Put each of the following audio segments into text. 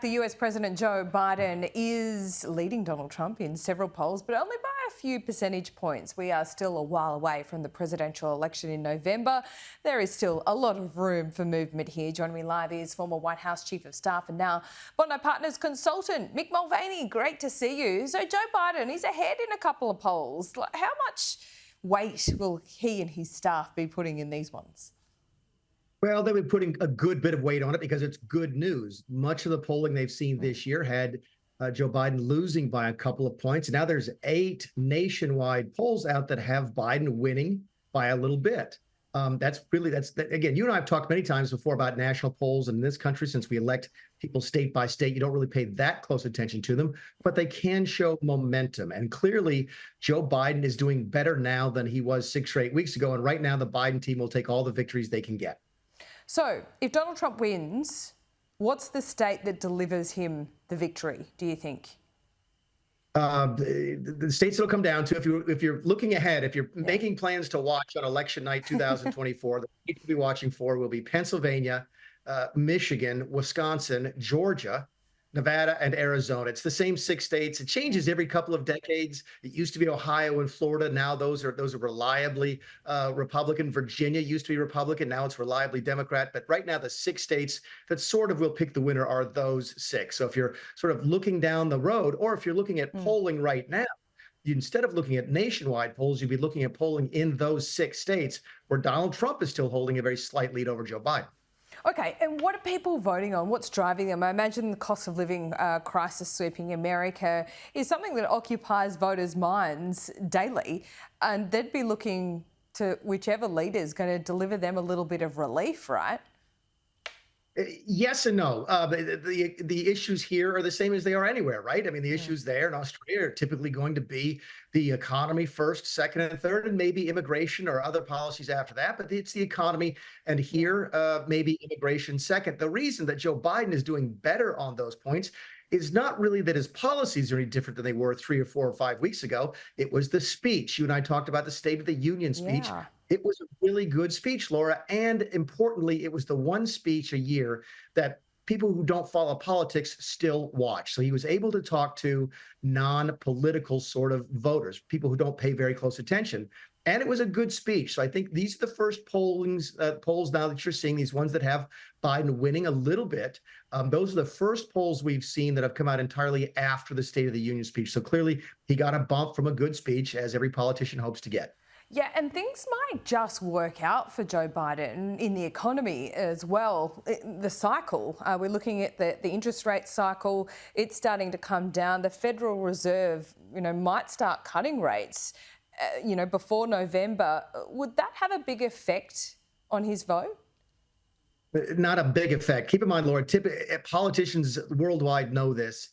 The US President Joe Biden is leading Donald Trump in several polls, but only by a few percentage points. We are still a while away from the presidential election in November. There is still a lot of room for movement here. Joining me live is former White House Chief of Staff and now Bondi Partners consultant, Mick Mulvaney. Great to see you. So Joe Biden is ahead in a couple of polls. How much weight will he and his staff be putting in these ones? Well, they've been putting a good bit of weight on it because it's good news. Much of the polling they've seen this year had Joe Biden losing by a couple of points. And now there's 8 nationwide polls out that have Biden winning by a little bit. Again, you and I have talked many times before about national polls in this country. Since we elect people state by state, you don't really pay that close attention to them, but they can show momentum. And clearly, Joe Biden is doing better now than he was 6 or 8 weeks ago. And right now, the Biden team will take all the victories they can get. So, if Donald Trump wins, what's the state that delivers him the victory, do you think? The states it'll come down to, if you're looking ahead, if you're making plans to watch on election night 2024, the states you'll be watching for will be Pennsylvania, Michigan, Wisconsin, Georgia, Nevada, and Arizona. It's the same 6 states. It changes every couple of decades. It used to be Ohio and Florida. Now those are reliably Republican. Virginia used to be Republican. Now it's reliably Democrat. But right now, the 6 states that sort of will pick the winner are those 6. So if you're sort of looking down the road, or if you're looking at polling right now, instead of looking at nationwide polls, you'd be looking at polling in those 6 states where Donald Trump is still holding a very slight lead over Joe Biden. Okay, and what are people voting on? What's driving them? I imagine the cost of living crisis sweeping America is something that occupies voters' minds daily, and they'd be looking to whichever leader is going to deliver them a little bit of relief, right? Yes and no. The issues here are the same as they are anywhere, right? I mean, the issues there in Australia are typically going to be the economy first, second, and third, and maybe immigration or other policies after that. But it's the economy, and here maybe immigration second. The reason that Joe Biden is doing better on those points is not really that his policies are any different than they were 3 or 4 or 5 weeks ago. It was the speech. You and I talked about the State of the Union speech. Yeah. It was a really good speech, Laura. And importantly, it was the one speech a year that people who don't follow politics still watch. So he was able to talk to non-political sort of voters, people who don't pay very close attention. And it was a good speech. So I think these are the first polls now that you're seeing, these ones that have Biden winning a little bit. Those are the first polls we've seen that have come out entirely after the State of the Union speech. So clearly he got a bump from a good speech, as every politician hopes to get. Yeah, and things might just work out for Joe Biden in the economy as well. The cycle, we're looking at the interest rate cycle. It's starting to come down. The Federal Reserve, might start cutting rates, before November. Would that have a big effect on his vote? Not a big effect. Keep in mind, Laura, politicians worldwide know this.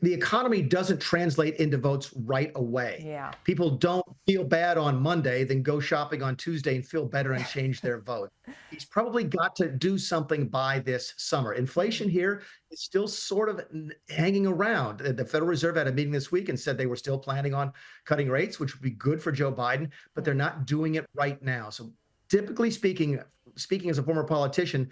The economy doesn't translate into votes right away. Yeah. People don't feel bad on Monday, then go shopping on Tuesday and feel better and change their vote. He's probably got to do something by this summer. Inflation here is still sort of hanging around. The Federal Reserve had a meeting this week and said they were still planning on cutting rates, which would be good for Joe Biden, but they're not doing it right now. So typically speaking as a former politician,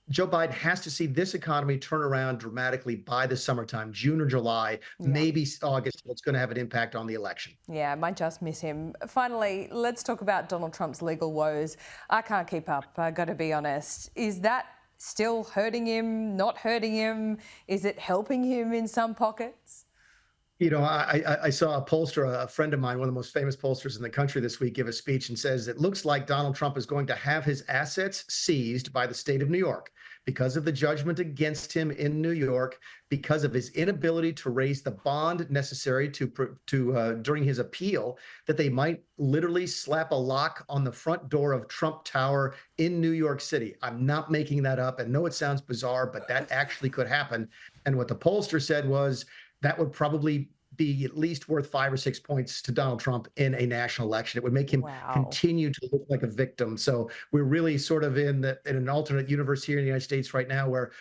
Joe Biden has to see this economy turn around dramatically by the summertime, June or July, maybe August. It's going to have an impact on the election. Yeah, I might just miss him. Finally, let's talk about Donald Trump's legal woes. I can't keep up, I got to be honest. Is that still hurting him, not hurting him? Is it helping him in some pockets? I saw a pollster, a friend of mine, one of the most famous pollsters in the country this week, give a speech and says it looks like Donald Trump is going to have his assets seized by the state of New York because of the judgment against him in New York, because of his inability to raise the bond necessary during his appeal, that they might literally slap a lock on the front door of Trump Tower in New York City. I'm not making that up. And no, it sounds bizarre, but that actually could happen. And what the pollster said was, that would probably be at least worth 5 or 6 points to Donald Trump in a national election. It would make him continue to look like a victim. So we're really sort of in an alternate universe here in the United States right now, where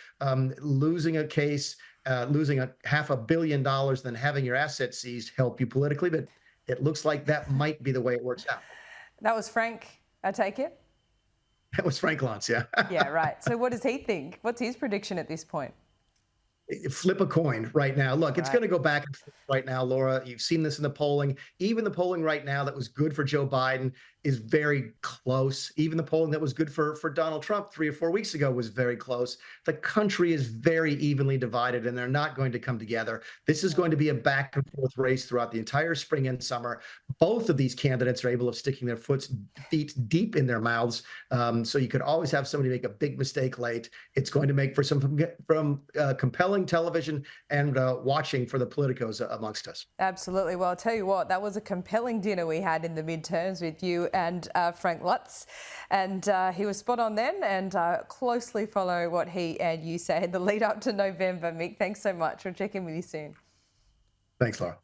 losing a case, losing $500 million, then having your assets seized help you politically. But it looks like that might be the way it works out. That was Frank, I take it? That was Frank Luntz, yeah. Yeah, right. So what does he think? What's his prediction at this point? Flip a coin right now. Look, it's going Right. to go back and forth right now, Laura. You've seen this in the polling. Even the polling right now that was good for Joe Biden is very close. Even the polling that was good for Donald Trump 3 or 4 weeks ago was very close. The country is very evenly divided, and they're not going to come together. This is going to be a back and forth race throughout the entire spring and summer. Both of these candidates are able of sticking their feet deep in their mouths. So you could always have somebody make a big mistake late. It's going to make for some compelling television and watching for the politicos amongst us. Absolutely. Well, I'll tell you what, that was a compelling dinner we had in the midterms with you and Frank Lutz. And he was spot on then, and closely follow what he and you say in the lead up to November. Mick, thanks so much. We'll check in with you soon. Thanks, Laura.